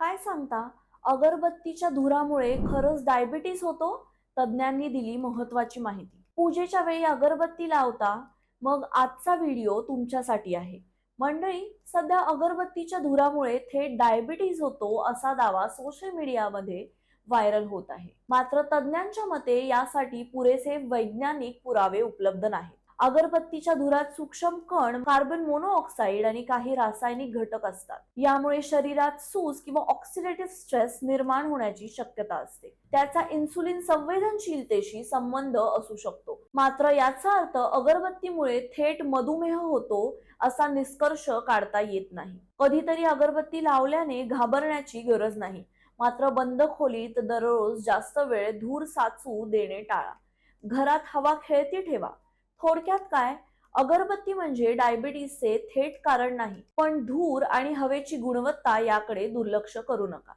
काय सांगता? अगरबत्तीच्या धुरामुळे खरंच डायबिटीस होतो? तज्ज्ञांनी दिली महत्वाची माहिती. पूजेच्या वेळी अगरबत्ती लावता, मग आजचा व्हिडिओ तुमच्यासाठी आहे. मंडळी, सध्या अगरबत्तीच्या धुरामुळे थेट डायबिटीज होतो असा दावा सोशल मीडियामध्ये व्हायरल होत आहे. मात्र तज्ज्ञांच्या मते यासाठी पुरेसे वैज्ञानिक पुरावे उपलब्ध नाहीत. अगरबत्तीच्या धुरात सूक्ष्म कण, कार्बन मोनोऑक्साईड आणि काही रासायनिक घटक असतात. यामुळे शरीरात सूज किंवा ऑक्सिडेटिव्ह स्ट्रेस निर्माण होण्याची शक्यता असते. त्याचा इन्सुलिन संवेदनशीलतेशी संबंध असू शकतो. मात्र याचा अर्थ अगरबत्तीमुळे थेट मधुमेह होतो असा निष्कर्ष काढता येत नाही. कधीतरी अगरबत्ती लावल्याने घाबरण्याची गरज नाही. मात्र बंद खोलीत दररोज जास्त वेळ धूर साचू देणे टाळा. घरात हवा खेळती ठेवा. थोडक्यात काय, अगरबत्ती म्हणजे डायबिटीसचे थेट कारण नाही, पण धूर आणि हवेची गुणवत्ता याकडे दुर्लक्ष करू नका.